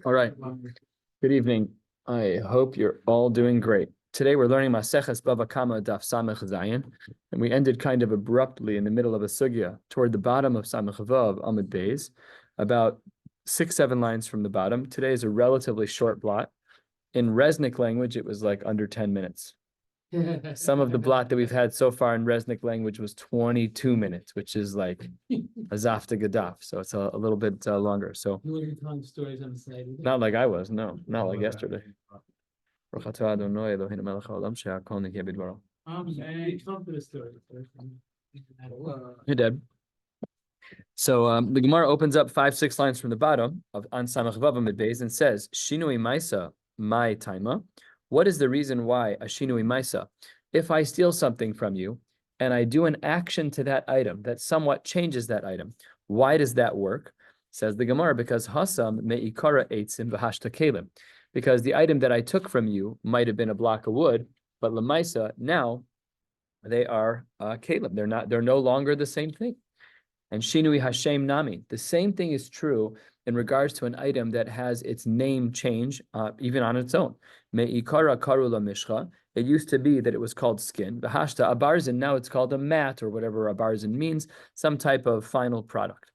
All right. Good evening. I hope you're all doing great. Today we're learning Maseches Bava Daf Samech Zayin, and we ended kind of abruptly in the middle of a sugya toward the bottom of Samech Vav Amud Beis, about 6-7 lines from the bottom. Today is a relatively short blot. In Resnick language, it was like under 10 minutes. Some of the blot that we've had so far in Resnick language was 22 minutes, which is like a zafta gadaf. So it's a little bit longer. So You weren't telling stories on the side. not like I was, no, not like yesterday. Come to the story. You're dead. So the Gemara opens up 5-6 lines from the bottom of on Samach Vav Amud Beis and says, Shinui Maisa, my taima. What is the reason why a Shinui Maisa? If I steal something from you and I do an action to that item that somewhat changes that item, why does that work? Says the Gemara, because Hasam me'ikara eitzim v'hashta kelim. Because the item that I took from you might have been a block of wood, but Lamaisa, now they are kelim. They're no longer the same thing. And Shinui Hashem Nami. The same thing is true in regards to an item that has its name change, even on its own. Me'ikara karula mishcha. It used to be that it was called skin. V'hashta abarzin. Now it's called a mat, or whatever abarzin means, some type of final product.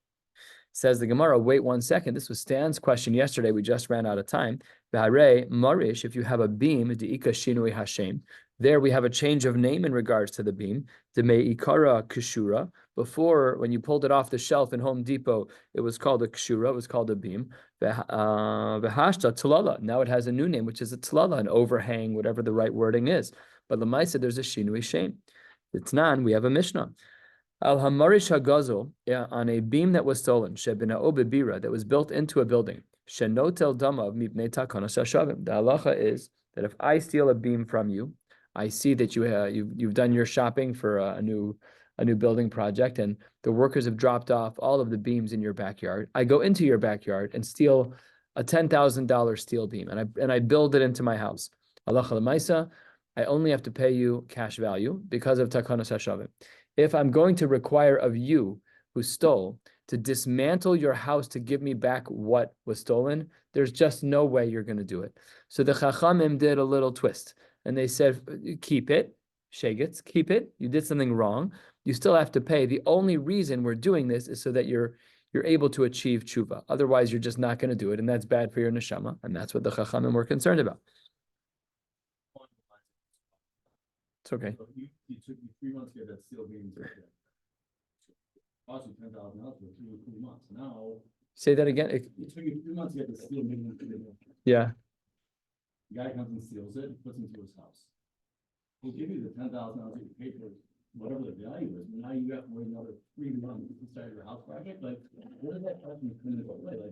Says the Gemara, wait 1 second. This was Stan's question yesterday. We just ran out of time. V'harei marish, if you have a beam, de'ika shinui Hashem. There we have a change of name in regards to the beam. The me'ikara kshura. Before, when you pulled it off the shelf in Home Depot, it was called a kshura, it was called a beam. V'hashta tlala. Now it has a new name, which is a tlala, an overhang, whatever the right wording is. But Lamaisa, there's a shinui shem. It's nan, we have a Mishnah. Al hamarish hagazel, on a beam that was stolen, shebina obebira, that was built into a building. Shenotel damav mipnei takanos hashavim. The halacha is that if I steal a beam from you, I see that you've done your shopping for a new building project, and the workers have dropped off all of the beams in your backyard. I go into your backyard and steal a $10,000 steel beam, and I build it into my house. Halacha l'maisa, I only have to pay you cash value because of takanos hashavim. If I'm going to require of you who stole to dismantle your house to give me back what was stolen, there's just no way you're going to do it. So the Chachamim did a little twist, and they said, keep it, shegitz, keep it. You did something wrong. You still have to pay. The only reason we're doing this is so that you're able to achieve tshuva. Otherwise, you're just not going to do it, and that's bad for your neshama, and that's what the Chachamim were concerned about. It's okay. So you took me 3 months to get that steel beam. Cost you $10,000 for 3 months. Now Say that again. it took you 3 months to get the steel beam. Yeah. The guy comes and steals it and puts it into his house. He'll give you the $10,000 that you paid for whatever the value is. But now you have to wait another 3 months to start your house project. Like, what is that question going to go away? Like,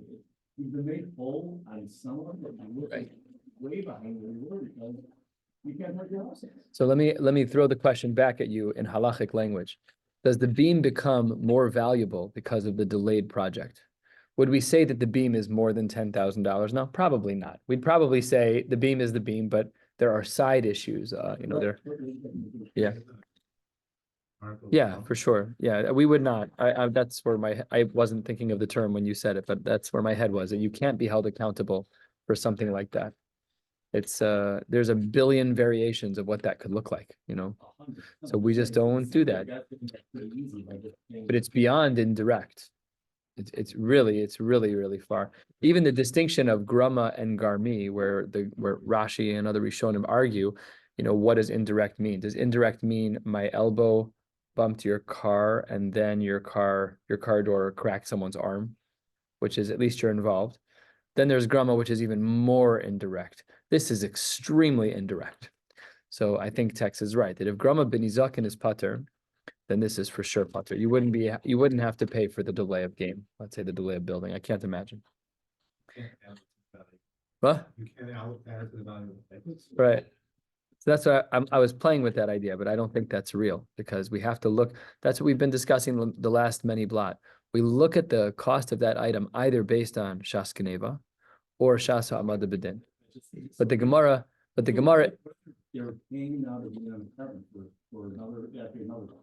you've been made whole on some of it, but you're way behind where you were because you can't hurt your house. So let me throw the question back at you in halachic language. Does the beam become more valuable because of the delayed project? Would we say that the beam is more than $10,000? No, probably not. We'd probably say the beam is the beam, but there are side issues. Yeah, for sure. Yeah, we would not. That's where I wasn't thinking of the term when you said it, but that's where my head was. And you can't be held accountable for something like that. It's there's a billion variations of what that could look like, So we just don't do that. But it's beyond indirect. It's really, really far. Even the distinction of grama and garmi, where Rashi and other Rishonim argue, what does indirect mean? Does indirect mean my elbow bumped your car and then your car door cracked someone's arm, which is at least you're involved. Then there's grama, which is even more indirect. This is extremely indirect. So I think Tex is right that if grama b'nizakin is pater, then this is for sure pater. You wouldn't have to pay for the delay of game. Let's say the delay of building. I can't imagine. What? You can't add to the value of the Right. So that's why I was playing with that idea, but I don't think that's real because we have to look. That's what we've been discussing the last many blot. We look at the cost of that item either based on Shas Geneva or Shas Ha'amad B'din. But the Gemara. You're paying now to be on the apartment for another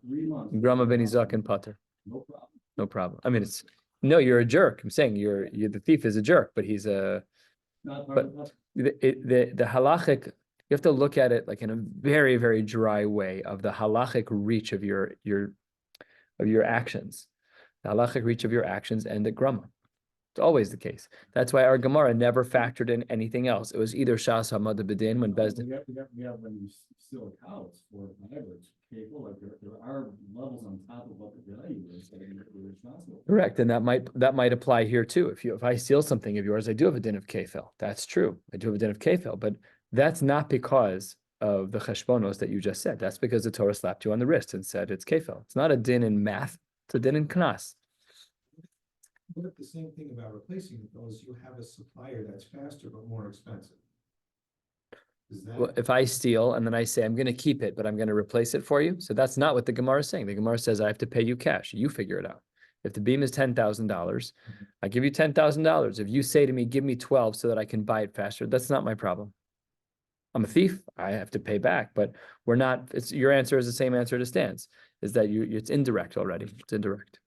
3 months. Grama benizak and pater. No problem. No problem. I mean, No, you're a jerk. I'm saying you're the thief is a jerk, but he's a Not part but of that. the halachic. You have to look at it like in a very, very dry way of the halachic reach of your actions, the halachic reach of your actions and the grama. It's always the case. That's why our Gemara never factored in anything else. It was either Shas Hamad B'Din when Bezdin. We have when you steal a couch for whatever, it's capable, like there are levels on top of what the value is that you're responsible. Correct, and that might apply here too. If I steal something of yours, I do have a din of kefil. That's true. I do have a din of kefil, but that's not because of the cheshbonos that you just said. That's because the Torah slapped you on the wrist and said it's kefil. It's not a din in math. It's a din in knas. What if the same thing about replacing it, though, is you have a supplier that's faster but more expensive? Is that? Well, if I steal and then I say I'm going to keep it, but I'm going to replace it for you, so that's not what the Gemara is saying. The Gemara says I have to pay you cash. You figure it out. If the beam is $10,000, I give you $10,000. If you say to me, give me 12 so that I can buy it faster, that's not my problem. I'm a thief. I have to pay back, but we're not. It's your answer is the same answer to Stan's. Is that it's indirect already? It's indirect.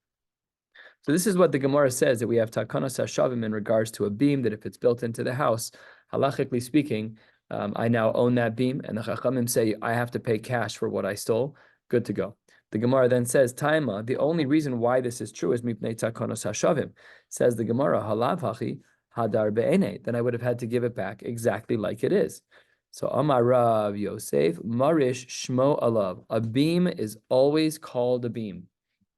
So this is what the Gemara says, that we have takanas hashavim in regards to a beam, that if it's built into the house, halachically speaking, I now own that beam, and the Chachamim say I have to pay cash for what I stole. Good to go. The Gemara then says, Taima, the only reason why this is true is mipnei takanas hashavim. Says the Gemara, halav hachi hadar be'ene. Then I would have had to give it back exactly like it is. So Amar Rav Yosef, Marish Shmo Alav. A beam is always called a beam,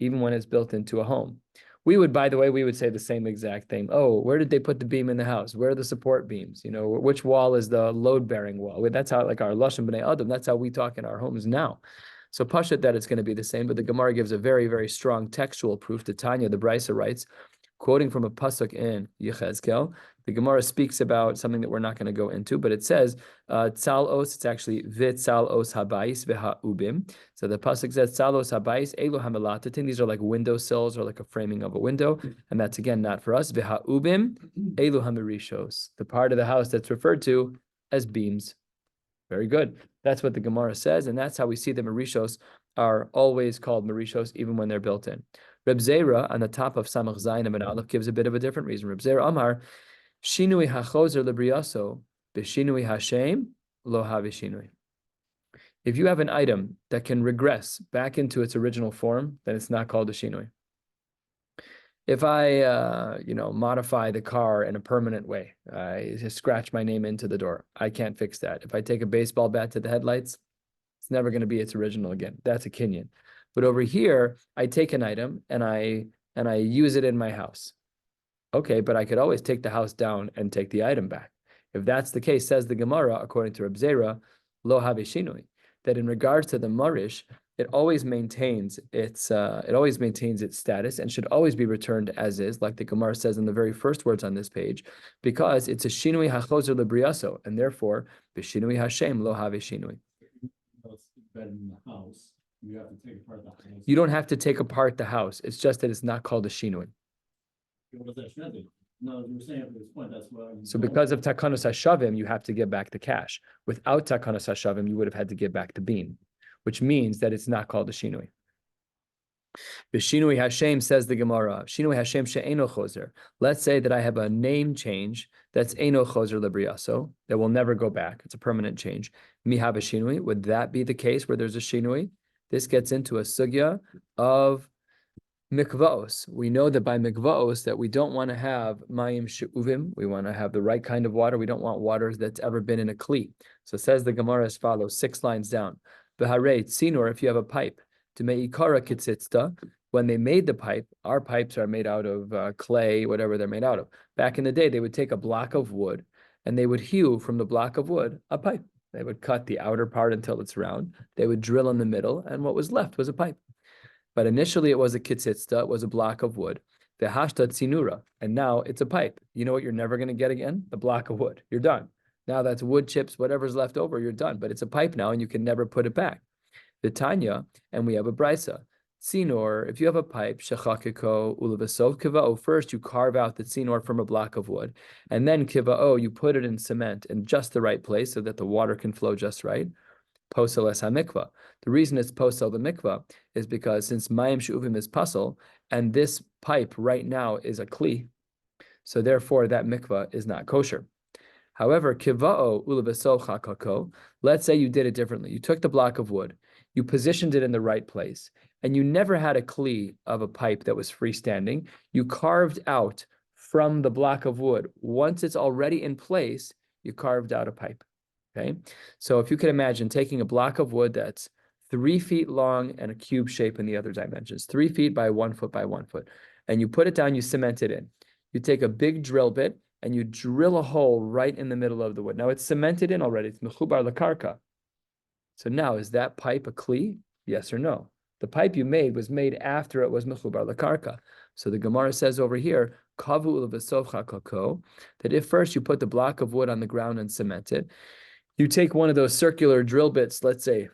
even when it's built into a home. By the way, we would say the same exact thing. Oh, where did they put the beam in the house? Where are the support beams? You know, which wall is the load-bearing wall? That's how, like our Lashon B'nai Adam, that's how we talk in our homes now. So Pashat that it's going to be the same, but the Gemara gives a very, very strong textual proof. To Tanya, the Brisa writes, quoting from a pasuk in Yechezkel, the Gemara speaks about something that we're not going to go into, but it says, Tzalos, it's actually Vitzalos Habayis V'ha'ubim. So the pasuk says, Tzalos Habayis Elu Hamelatatin. These are like window sills or like a framing of a window. And that's again not for us. V'ha'ubim Elu Hamerishos. The part of the house that's referred to as beams. Very good. That's what the Gemara says. And that's how we see the Marishos are always called Marishos, even when they're built in. Reb Zera on the top of Samach Zayin and Aleph gives a bit of a different reason. Reb Zera Amar, Shinui hachozer lebriyaso, b'shinui hashem lo havishinui. If you have an item that can regress back into its original form, then it's not called a shinui. If I, modify the car in a permanent way, I just scratch my name into the door, I can't fix that. If I take a baseball bat to the headlights, it's never going to be its original again. That's a kinyan. But over here, I take an item and I use it in my house. Okay, but I could always take the house down and take the item back. If that's the case, says the Gemara, according to Reb Zera, lo havishinui, that in regards to the marish, it always maintains its status and should always be returned as is, like the Gemara says in the very first words on this page, because it's a shinui hachozer lebriaso, and therefore b'shinui Hashem lo havishinui. It's better in the house. You have to take apart the house. You don't have to take apart the house. It's just that it's not called a shinui. What was that shredded? No, you were saying at this point, that's what. So because of takanos hashavim, you have to give back the cash. Without takanos hashavim, you would have had to give back the beam, which means that it's not called a shinui. The shinui Hashem, says the Gemara, shinui Hashem she'eno chozer. Let's say that I have a name change that's eno chozer lebriaso, that will never go back. It's a permanent change. Mi have a shinui. Would that be the case where there's a shinui? This gets into a sugya of mikvaos. We know that by mikvaos that we don't want to have mayim she'uvim. We want to have the right kind of water. We don't want water that's ever been in a kli. So says the Gemara as follows, 6 lines down. B'harei tzinor, if you have a pipe, to me'ikara kitzitzta, when they made the pipe, our pipes are made out of clay, whatever they're made out of. Back in the day, they would take a block of wood and they would hew from the block of wood a pipe. They would cut the outer part until it's round. They would drill in the middle, and what was left was a pipe. But initially, it was a kitzitzta, it was a block of wood. The hashta tzinura, and now it's a pipe. You know what you're never going to get again? The block of wood. You're done. Now that's wood chips, whatever's left over, you're done. But it's a pipe now, and you can never put it back. The Tanya, and we have a brisa. Tzinor, if you have a pipe, shechakiko ulavasov kivao. First, you carve out the tzinor from a block of wood, and then kivao, you put it in cement in just the right place so that the water can flow just right. posel es hamikvah. The reason it's posel the mikvah is because since mayim she'uvim is pasel, and this pipe right now is a kli, so therefore that mikvah is not kosher. However, kiva'o ulevesol chakako, let's say you did it differently. You took the block of wood, you positioned it in the right place, and you never had a kli of a pipe that was freestanding. You carved out from the block of wood. Once it's already in place, you carved out a pipe, okay? So if you can imagine taking a block of wood that's 3 feet long and a cube shape in the other dimensions, 3 feet by 1 foot by 1 foot, and you put it down, you cement it in. You take a big drill bit and you drill a hole right in the middle of the wood. Now it's cemented in already. It's mechubar lakarka. So now, is that pipe a kli? Yes or no? The pipe you made was made after it was mechubar lakarka. So the Gemara says over here, kavu ulevesov chakako, that if first you put the block of wood on the ground and cement it, you take one of those circular drill bits, let's say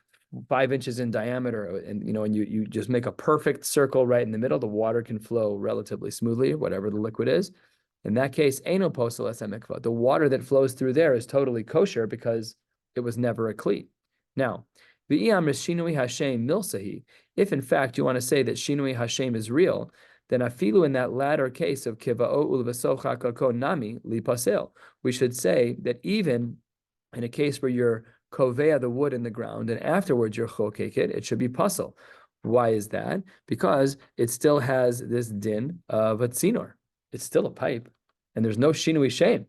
5 inches in diameter, and you just make a perfect circle right in the middle. The water can flow relatively smoothly, whatever the liquid is. In that case, eino posel es hamikvah. The water that flows through there is totally kosher because it was never a kli. Now, v'iyam shinui hashem milsahi. If in fact you want to say that shinui hashem is real, then afilu in that latter case of kiva'o ulvasov chakako nami li pasel, we should say that even in a case where you're kovea the wood in the ground and afterwards you're chokek it, it should be pasel. Why is that? Because it still has this din of a tzinor. It's still a pipe, and there's no shinui shem,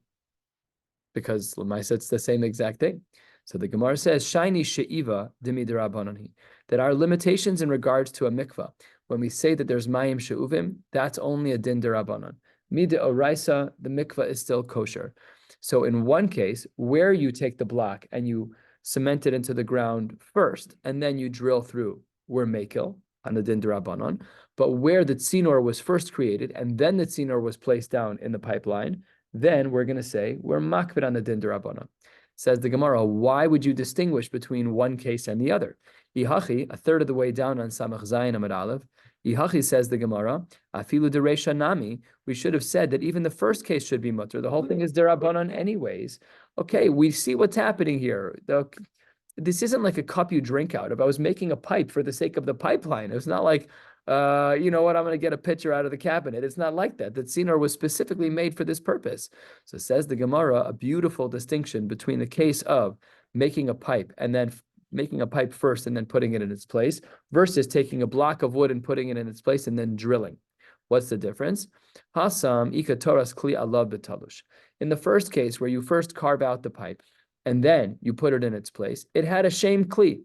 because Lamaisa it's the same exact thing. So the Gemara says, "Shiny she'iva dimi derabanani," that our limitations in regards to a mikvah, when we say that there's mayim she'uvim, that's only a din derabanan. Mida oraisa, the mikvah is still kosher. So in one case, where you take the block and you cement it into the ground first, and then you drill through, we're mekil on the din derabanan. But where the tzinor was first created, and then the tzinor was placed down in the pipeline, then we're going to say we're makbid on the din derabanan. Says the Gemara, why would you distinguish between one case and the other? Ihachi, a third of the way down on Samach Zayin Amud Aleph, Ihachi says the Gemara, afilu dereisha nami, we should have said that even the first case should be mutter. The whole thing is derabanan anyways. Okay, we see what's happening here. This isn't like a cup you drink out of. I was making a pipe for the sake of the pipeline. It's not like, you know what, I'm going to get a pitcher out of the cabinet. It's not like that. The tzinor was specifically made for this purpose. So says the Gemara, a beautiful distinction between the case of making a pipe and then making a pipe first and then putting it in its place versus taking a block of wood and putting it in its place and then drilling. What's the difference? Hasam ika toras kli alav betalush. In the first case, where you first carve out the pipe and then you put it in its place, it had a shame kli.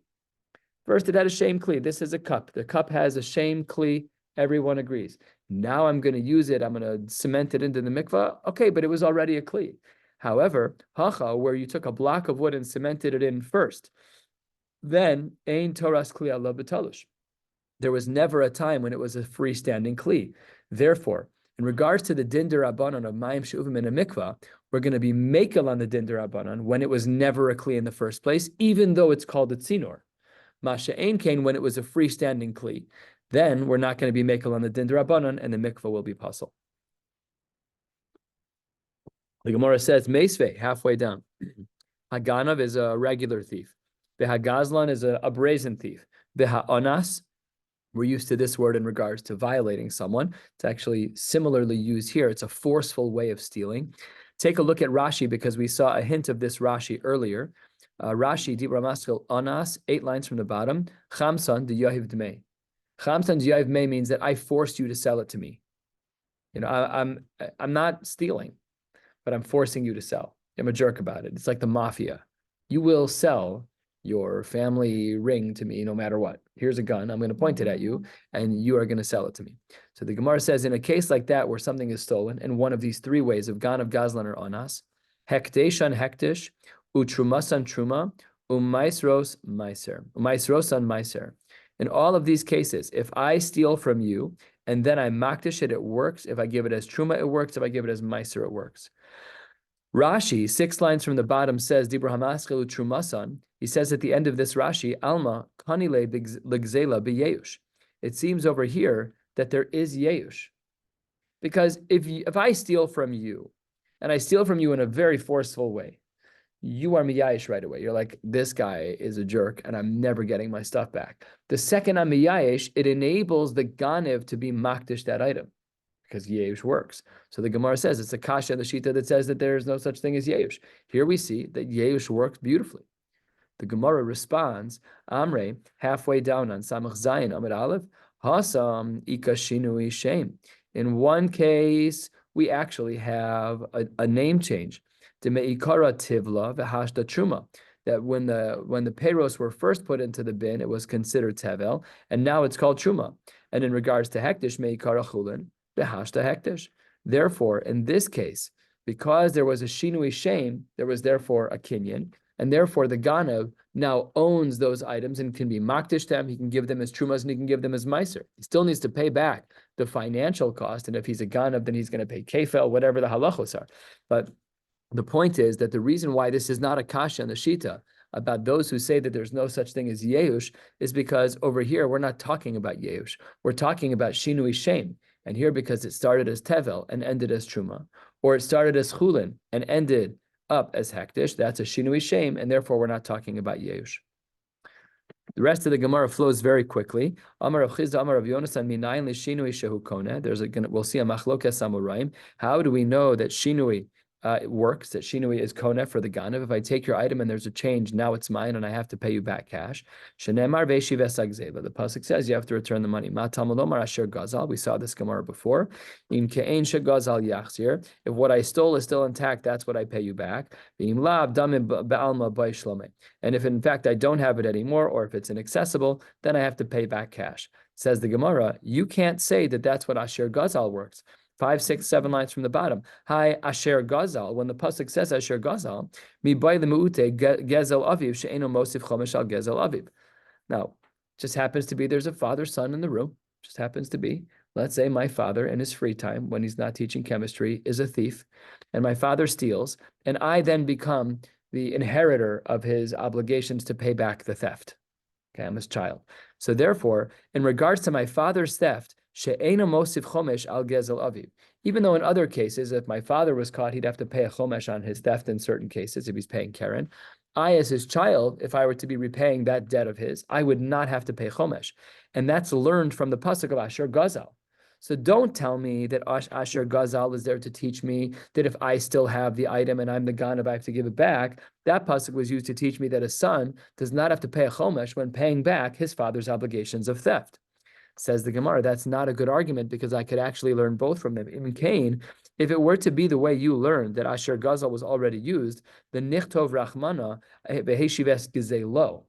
First, it had a shame kli. This is a cup. The cup has a shame kli. Everyone agrees. Now I'm going to use it. I'm going to cement it into the mikvah. Okay, but it was already a kli. However, hacha, where you took a block of wood and cemented it in first, then ein toras kli alav betalush. There was never a time when it was a freestanding kli. Therefore, in regards to the din derabanan of mayim she'uvim in a mikvah, we're going to be mekel on the din derabanan when it was never a kli in the first place, even though it's called a tzinor. Masha ein kain, when it was a freestanding kli, then we're not going to be mekel on the din derabanan, and the mikvah will be pasul. The Gemara says, meisvei, halfway down. Haganav is a regular thief. The hagazlan is a brazen thief. The ha'anas, we're used to this word in regards to violating someone. It's actually similarly used here. It's a forceful way of stealing. Take a look at Rashi, because we saw a hint of this Rashi earlier. Rashi, Dibra Maskil, Anas, 8 lines from the bottom. Chamsan de Yahiv Dmei. Chamsan de Yahiv Dmei means that I forced you to sell it to me. You know, I'm not stealing, but I'm forcing you to sell. I'm a jerk about it. It's like the mafia. You will sell your family ring to me no matter what. Here's a gun. I'm going to point it at you, and you are going to sell it to me. So the Gemara says, in a case like that where something is stolen, and one of these 3 ways of gan of gazlan or anas, hekdeshan hektish, utrumasan truma, umaisros maiser, umaisrosan maiser. In all of these cases, if I steal from you and then I makdish it, it works. If I give it as truma, it works. If I give it as maiser, it works. Rashi, 6 lines from the bottom, says, Dibra hamaskelu trumasan. He says at the end of this Rashi, Alma kanile ligzela b'yeush. It seems over here that there is yeush. Because if I steal from you, and I steal from you in a very forceful way, you are miyayish right away. You're like, this guy is a jerk and I'm never getting my stuff back. The second I'm miyayish, it enables the ganiv to be makdish that item because yeush works. So the Gemara says it's a kasha and the shita that says that there is no such thing as yeush. Here we see that yeush works beautifully. The Gemara responds, Amre, halfway down on Samach Zayin Amid Aleph, Hasam Ika Shinui Shem. In one case, we actually have a name change. Demeikara Tivla V'hashda Truma. That when the peiros were first put into the bin, it was considered tevel, and now it's called truma. And in regards to hektish, meikara chulin v'hashda hektish. Therefore, in this case, because there was a shinui shem, there was therefore a kinyan, and therefore the ganav now owns those items and can be makdish them. He can give them as trumas and he can give them as meiser. He still needs to pay back the financial cost, and if he's a ganav, then he's going to pay kefel, whatever the halachos are. But the point is that the reason why this is not a kasha and the shita about those who say that there's no such thing as yeush is because over here we're not talking about yeush. We're talking about shinui shem. And here, because it started as tevel and ended as truma, or it started as chulin and ended up as hektish, that's a shinui shem, and therefore we're not talking about yeush. The rest of the Gemara flows very quickly. Amar Rav Chizda, Amar Rav Yonasan, minayin lishinui shehu koneh. We'll see a machlokas amoraim. How do we know that shinui works, that shinui is koneh for the ganav? If I take your item and there's a change, now it's mine and I have to pay you back cash. Shenemar ve'shiv esagzeva. The pasuk says you have to return the money. Ma talmud omar asher gazal. We saw this Gemara before. Im ke'ein shegazal yachzir. If what I stole is still intact, that's what I pay you back. V'im lav damim ba'alma b'ishlome. And if in fact I don't have it anymore, or if it's inaccessible, then I have to pay back cash. Says the Gemara, you can't say that that's what asher gazal works. 5, 6, 7 lines from the bottom. Hi, Asher Gazal. When the pasuk says Asher Gazal, mi bay lemuute gezel aviv she'eno mosif chomesh al gezel aviv. Now, just happens to be there's a father-son in the room. Just happens to be. Let's say my father in his free time, when he's not teaching chemistry, is a thief, and my father steals, and I then become the inheritor of his obligations to pay back the theft. Okay, I'm his child. So therefore, in regards to my father's theft, she'ena mosif chomesh al gezel aviv. Even though in other cases, if my father was caught, he'd have to pay a chomesh on his theft in certain cases if he's paying keren. I, as his child, if I were to be repaying that debt of his, I would not have to pay chomesh. And that's learned from the pasuk of Asher Gazal. So don't tell me that Asher Gazal is there to teach me that if I still have the item and I'm the ganav, I have to give it back. That pasuk was used to teach me that a son does not have to pay a chomesh when paying back his father's obligations of theft. Says the Gemara, that's not a good argument because I could actually learn both from them. In Cain, if it were to be the way you learned that Asher Gazal was already used, the Nichtov Rachmana beheshives gizelo.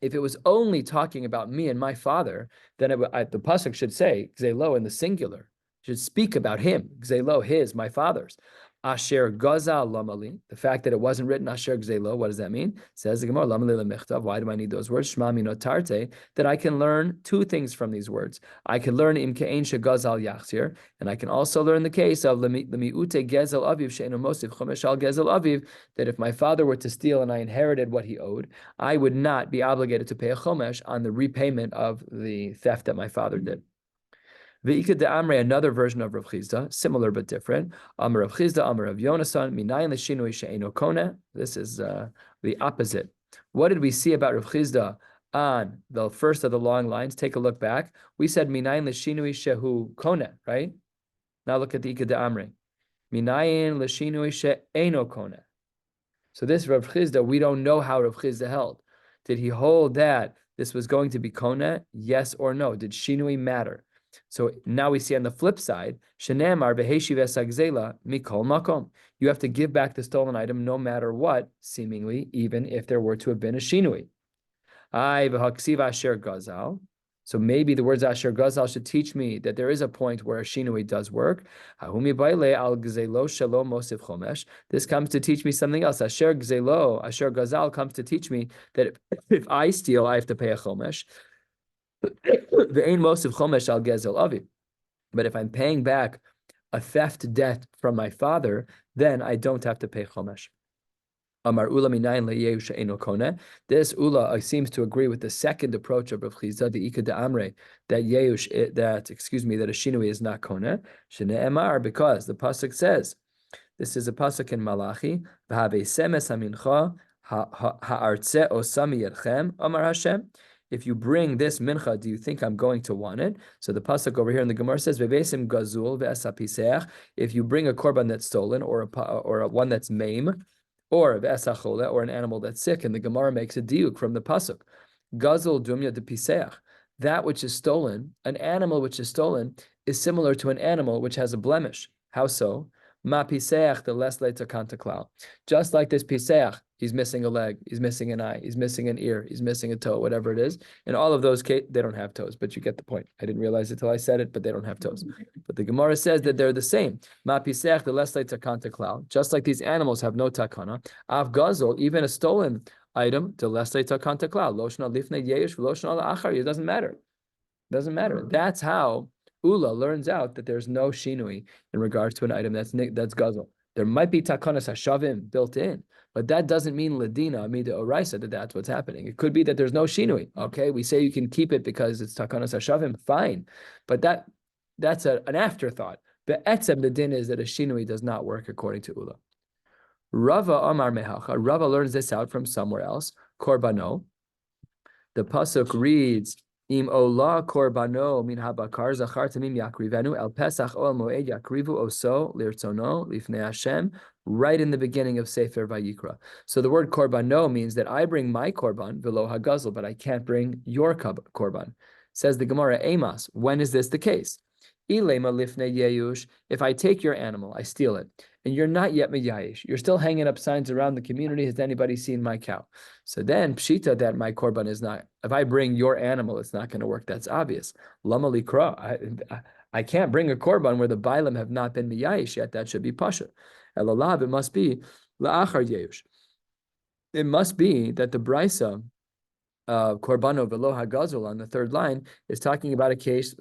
If it was only talking about me and my father, then the pasuk should say gzelo in the singular. Should speak about him, gzelo, his, my father's. Asher Gazal lamali. The fact that it wasn't written Asher Gzelo, what does that mean? Says the Gemara, lamali lemechtav. Why do I need those words? Shma mino tarte. That I can learn two things from these words. I can learn im ke'ein shegazal yachzir, and I can also learn the case of lemiute gezel aviv she'enu mosif chomesh al gezel aviv. That if my father were to steal and I inherited what he owed, I would not be obligated to pay a chomesh on the repayment of the theft that my father did. Ve'ikad de Amre, another version of Rav Chizda, similar but different. Amar Rav Chizda, Amar Rav Yonasan, minayin l'shinui she'eno koneh. This is the opposite. What did we see about Rav Chizda on the first of the long lines? Take a look back. We said minayin l'shinui shehu koneh, right? Now look at the Ikad de Amre. Minayin l'shinui she'eno koneh. So this Rav Chizda, we don't know how Rav Chizda held. Did he hold that this was going to be koneh? Yes or no? Did shinui matter? So now we see on the flip side, shenemar beheshiv esagzela mikol makom. You have to give back the stolen item no matter what, seemingly, even if there were to have been a shinui. I v'haksiv asher gazal. So maybe the words asher gazal should teach me that there is a point where a shinui does work. Hahumi baile al gzelo shalom mosif chomesh. This comes to teach me something else. Asher gzelo, asher gazal comes to teach me that if I steal, I have to pay a chomesh. The ain most of chomesh al gezel aviv. But if I'm paying back a theft debt from my father, then I don't have to pay chomesh. Amar ula minayin le'yeu she'eno koneh. This ula seems to agree with the second approach of Rav Chizda, the Ikad de Amre, that that a shinui is not koneh. Shene'emar, because the pasuk says This is a pasuk in Malachi. V'habesemes hamincha ha'artze osami yedchem, Amar Hashem. If you bring this mincha, do you think I'm going to want it? So the pasuk over here in the Gemara says, "Vevesim gazul ve'esapiseach." If you bring a korban that's stolen, or a one that's maim, or ve'esachole, or an animal that's sick, and the Gemara makes a diuk from the pasuk, gazul dumya de piseach. That which is stolen, an animal which is stolen, is similar to an animal which has a blemish. How so? Ma piseach the less leitakanta klal. Just like this piseach, he's missing a leg, he's missing an eye, he's missing an ear, he's missing a toe, whatever it is. In all of those cases, they don't have toes, but you get the point. I didn't realize it till I said it, but they don't have toes. But the Gemara says that they're the same. Ma piseach the less leitakanta klal. Just like these animals have no takana. Av gazol, even a stolen item, the less leitakanta klal. Loshna lifnei yesh, loshna la'achar. It doesn't matter. Doesn't matter. That's how Ula learns out that there's no shinui in regards to an item that's gazal. There might be takanas hashavim built in, but that doesn't mean ladina amida oraisa that that's what's happening. It could be that there's no shinui. Okay, we say you can keep it because it's takanas hashavim, fine, but that's an afterthought. But etzem, the din is that a shinui does not work according to Ula. Rava Amar Mehacha. Rava learns this out from somewhere else. Korbano. The pasuk reads, Im ola korbano min habakar zachar tamim yakrivenu el pesach ol moed yakrivu oso lirtzono lifnei Hashem, right in the beginning of Sefer Vayikra. So the word korbano means that I bring my korban velo hagazl, but I can't bring your korban. Says the Gemara, Amos, when is this the case? Ilema lifnei yeyush, if I take your animal, I steal it, and you're not yet meyayish, you're still hanging up signs around the community, has anybody seen my cow? So then, pshita, that my korban is not, if I bring your animal, it's not going to work, that's obvious. Lama likra, I can't bring a korban where the bailam have not been meyayish yet, that should be pasha. Elalav, it must be la'achar yeyush. It must be that the brisa, korbano velo hagazul on the third line is talking about a case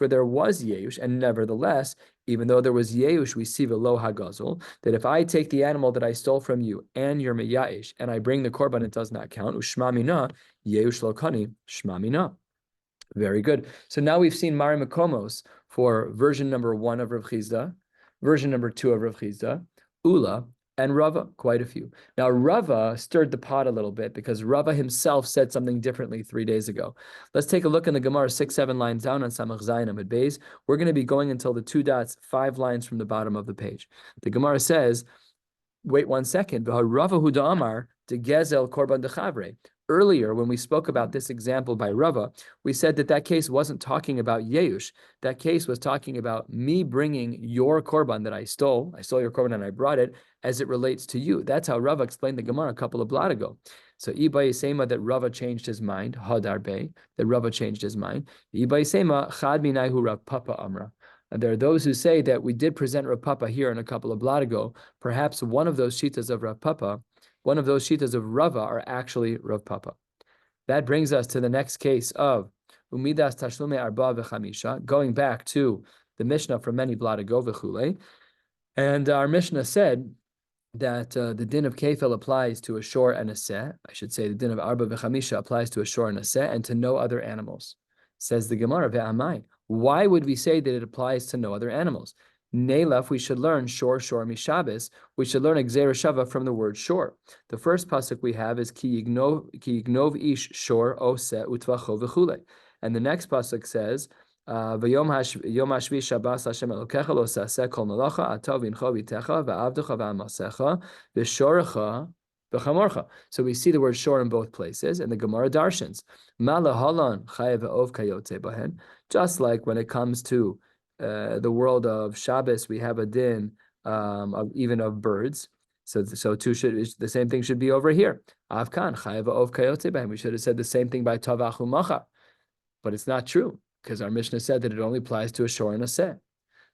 where there was yeush, and nevertheless, even though there was yeush, we see velo hagazul, that if I take the animal that I stole from you and you're meyayish, and I bring the korban, it does not count. Ushma mina yeush lokani shma mina. Very good. So now we've seen Mari Makomos for version number 1 of Rav Chizda, version number 2 of Rav Chizda, Ula, and Rava, quite a few. Now, Rava stirred the pot a little bit because Rava himself said something differently 3 days ago. Let's take a look in the Gemara 6-7 lines down on Samach Zayin Amud Beis. We're going to be going until the 2 dots, 5 lines from the bottom of the page. The Gemara says, wait 1 second. Rava Huda Amar de Gezel Korban de Chavre. Earlier, when we spoke about this example by Rava, we said that case wasn't talking about Yeush. That case was talking about me bringing your korban that I stole. I stole your korban and I brought it as it relates to you. That's how Rava explained the Gemara a couple of blot ago. So Ibai Sema that Rava changed his mind, Hadar Bey, that Rava changed his mind. Ibai Sema Chad Minaihu Rav Papa Amra. And there are those who say that we did present Rav Papa here in a couple of blot ago. Perhaps one of those shitas of Rav Papa, one of those shitas of Rava are actually Rav Papa. That brings us to the next case of Umidas Tashlume Arba v'Chamisha, going back to the Mishnah from many blot ago v'chule. And our Mishnah said that the din of Kefil applies to a shor and a seh. I should say the din of Arba v'Chamisha applies to a shor and a seh and to no other animals. Says the Gemara, ve'amai. Why would we say that it applies to no other animals? Neilaf, we should learn shor mishabes. We should learn exer shava from the word shor. The first pasuk we have is ki yignov ish shor ose utvacho v'chule, and the next pasuk says v'yom hashvi shabbos Hashem elokecha lo saseh kol malacha atav v'incho v'itecha v'avdecha v'amasecha v'shorecha v'chamorcha. So we see the word shor in both places, and the Gemara darshans malahalan chayev v'ov kayotze bahen. Just like when it comes to the world of Shabbos, we have a din of even of birds. So too should the same thing should be over here. Avkan chayav of kayotze b'hem. We should have said the same thing by tavachu macha, but it's not true because our Mishnah said that it only applies to a shor and a seh.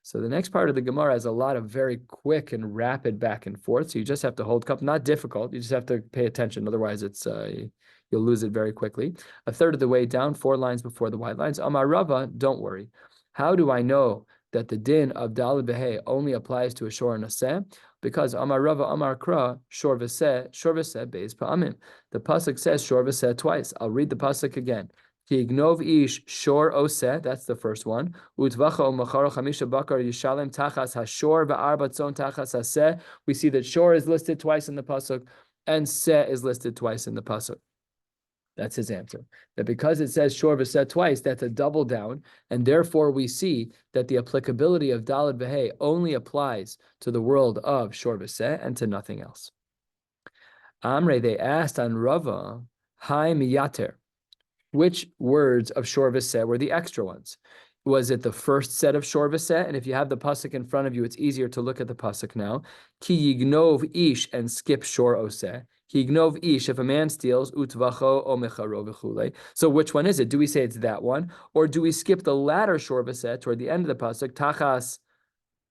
So the next part of the Gemara has a lot of very quick and rapid back and forth. So you just have to hold cup. Not difficult. You just have to pay attention. Otherwise, it's you'll lose it very quickly. A third of the way down, 4 lines before the white lines. Amar Rava, don't worry. How do I know that the din of Daled Behe only applies to a shor and a seh? Because Amar Rava Amar Kra, shor v'seh beis pa'amim. The pasuk says shor v'seh twice. I'll read the pasuk again. Ki ignov ish shor oseh, that's the first one. Utvacha o macharo chamisha bakar yishalem tachas hashor ve'arbatzon tachas haseh. We see that shor is listed twice in the pasuk, and seh is listed twice in the pasuk. That's his answer. That because it says shor v'seh twice, that's a double down, and therefore we see that the applicability of dalad v'hei only applies to the world of shor v'seh and to nothing else. Amre, they asked on Rava, hai miyater, which words of shor v'seh were the extra ones? Was it the first set of shor v'seh? And if you have the pasuk in front of you, it's easier to look at the pasuk now. Ki yignov ish and skip shor oseh. Ki yignov ish, if a man steals, utvacho o mecharo v'chulei. So which one is it? Do we say it's that one? Or do we skip the latter shor v'seh toward the end of the pasuk, tachas,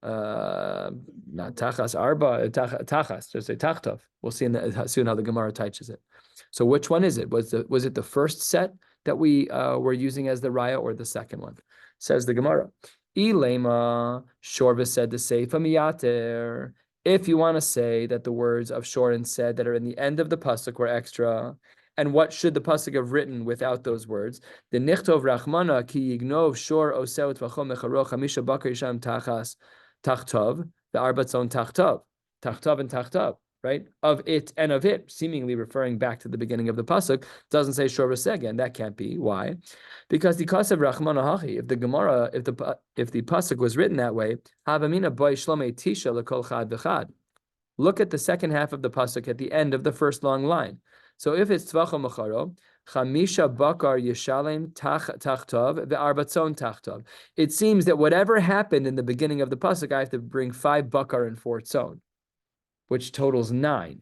not tachas arba, tachas, just say tachtov. We'll see soon how the Gemara teaches it. So which one is it? Was it the first set that we were using as the raya, or the second one? Says the Gemara. Ilema shor v'seh the seifa miyater. If you want to say that the words of shor and said that are in the end of the pasuk were extra, and what should the pasuk have written without those words? The nichtov rachmana ki yignov shor oseh utvachom mecharo chamisha bakar yisham tachas tachtov the arbatzon tachtov and tachtov. Right, of it and of it, seemingly referring back to the beginning of the pasuk, doesn't say shor v'seh again. That can't be. Why? Because the kasav rachman hachi. If the Gemara, if the pasuk was written that way, havamina boy shlomei tisha lekol chad v'chad. Look at the second half of the pasuk at the end of the first long line. So if it's tzvacho macharo, chamisha bakar yishalem tachtov ve'arbatzon tachtov. It seems that whatever happened in the beginning of the pasuk, I have to bring 5 bakar and 4 tzon, which totals 9.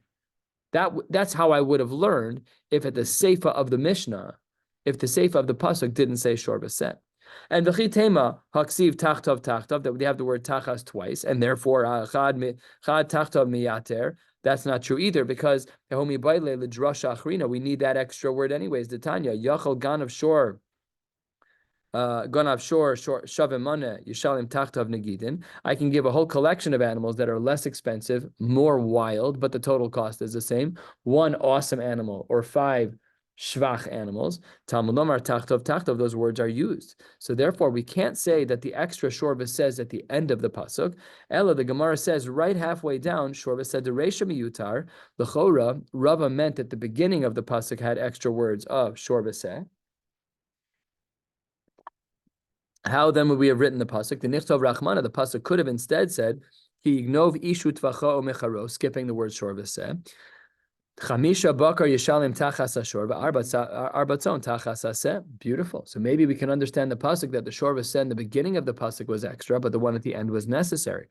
That's how I would have learned if at the seifa of the Mishnah, if the seifa of the pasuk didn't say shor v'seh. And v'chitema haksiv tachtov, that we have the word tachas twice, and therefore chad tachtov miyater. That's not true either, because we need that extra word anyways. The Tanya yachol ganav shor. Ganav shor shavimane yishalim tachtav negidin. I can give a whole collection of animals that are less expensive, more wild, but the total cost is the same. 1 awesome animal or 5 shvach animals. Talmud lomar tachtov, those words are used. So therefore, we can't say that the extra shor v'seh at the end of the pasuk. Ella, the Gemara says right halfway down, shor v'seh dereisha miyutar. L'chora, Rava meant that the beginning of the pasuk had extra words of shor v'seh. How then would we have written the pasuk? The nichtov rachmana, the pasuk could have instead said, "Ki ignov ishu tvacha o mecharo," skipping the word shor v'seh. Chamisha bakar yishalim tachas hashor v'arbatzon tachas haseh. Beautiful. So maybe we can understand the pasuk that the shor v'seh in the beginning of the pasuk was extra, but the one at the end was necessary.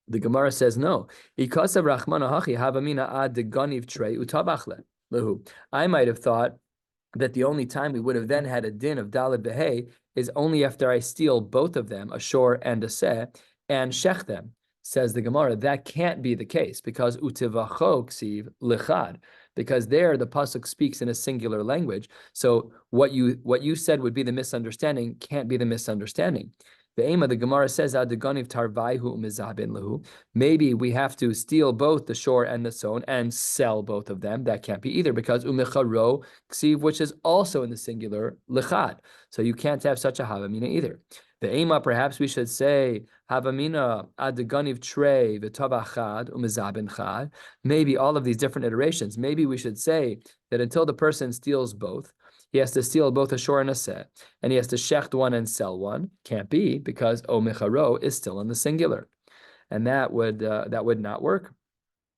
The Gemara says no. Ikasav rachmana hachi havamina ad deganiv trei utabachle lehu. I might have thought that the only time we would have then had a din of daled behei is only after I steal both of them, a shor and a seh, and shech them. Says the Gemara, that can't be the case, because utivacho ksiv lichad, because there the pasuk speaks in a singular language. So what you said would be the misunderstanding can't be the misunderstanding. The aim of the Gemara says, maybe we have to steal both the shor and the son and sell both of them. That can't be either, because umecharo ksiv, which is also in the singular, lichad. So you can't have such a havamina either. The ema, perhaps we should say havamina adeganiv trei v'tavachad umezabin chad. Maybe all of these different iterations. Maybe we should say that until the person steals both, he has to steal both a shor and a seh, and he has to shecht one and sell one. Can't be, because o mecharo is still in the singular, and that would not work.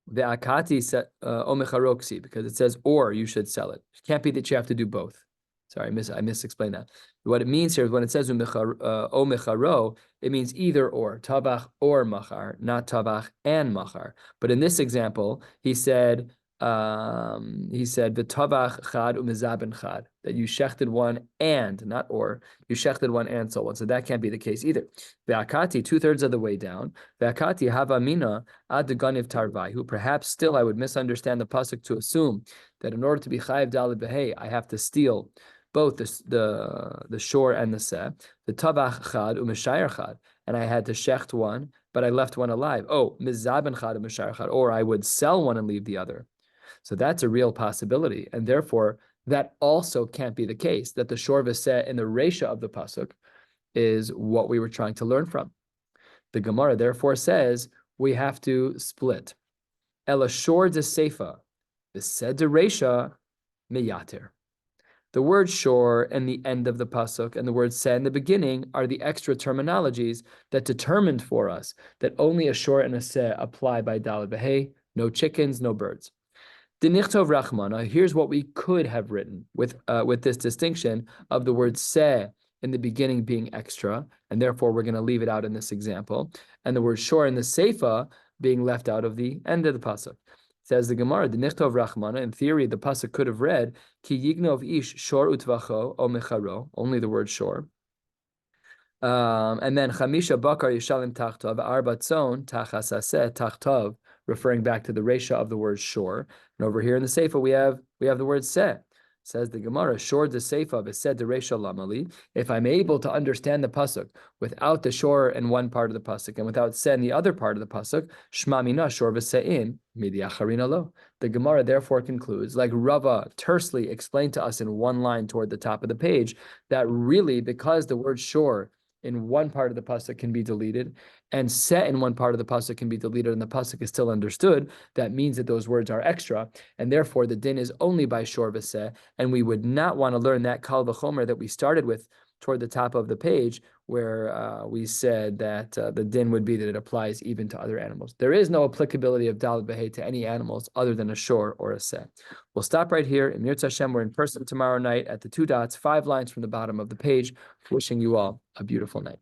The akati o mecharoksi, because it says or you should sell it. It can't be that you have to do both. Sorry, I misexplained that. What it means here is when it says o mecharo, it means either or, tabach or machar, not tabach and machar. But in this example, he said v'tavach chad umezabin chad, that you shechted one and, not or, you shechted one and sold one. So that can't be the case either. Ve'akati, 2/3 of the way down, ve'akati havamina ad deganiv tarvai, who perhaps still I would misunderstand the pasuk to assume that in order to be chayiv daled behei, I have to steal both the shor and the seh, the tavach chad umeshayar chad, and I had to shecht one, but I left one alive. Oh, mizabin chad umeshayar chad, or I would sell one and leave the other. So that's a real possibility, and therefore that also can't be the case, that the shor v'seh in the reisha of the pasuk is what we were trying to learn from. The Gemara therefore says we have to split. Ela shor de seifa, v'seh de reisha miyater. The word shor and the end of the pasuk and the word seh in the beginning are the extra terminologies that determined for us that only a shor and a seh apply by daled v'hei, no chickens, no birds. Dinichtov rachmana, here's what we could have written with this distinction of the word seh in the beginning being extra, and therefore we're going to leave it out in this example, and the word shor in the seifa being left out of the end of the pasuk. Says the Gemara, Dinichtov rachmana, in theory, the pasuk could have read, Ki yignov ish shor utvacho o mecharo, only the word shor. And then chamisha bakar yishalim tachtov, arba tzon tachas aseh tachtov, referring back to the reisha of the word shor. And over here in the seifa, we have the word seh. Says the Gemara, shor de seifa v'seh de reisha lamali. If I'm able to understand the pasuk without the shor in one part of the pasuk and without seh in the other part of the pasuk, shma mina shor v'se'in midi acharina lo. The Gemara therefore concludes, like Rava tersely explained to us in one line toward the top of the page, that really because the word shor in one part of the pasuk can be deleted, and seh in one part of the pasuk can be deleted, and the pasuk is still understood, that means that those words are extra, and therefore the din is only by shor v'seh, and we would not want to learn that kal v'chomer that we started with toward the top of the page, where we said that the din would be that it applies even to other animals. There is no applicability of daled v'hei to any animals other than a shor or a seh. We'll stop right here. In Yirtzeh Hashem, we're in person tomorrow night at the 2 dots, 5 lines from the bottom of the page. Wishing you all a beautiful night.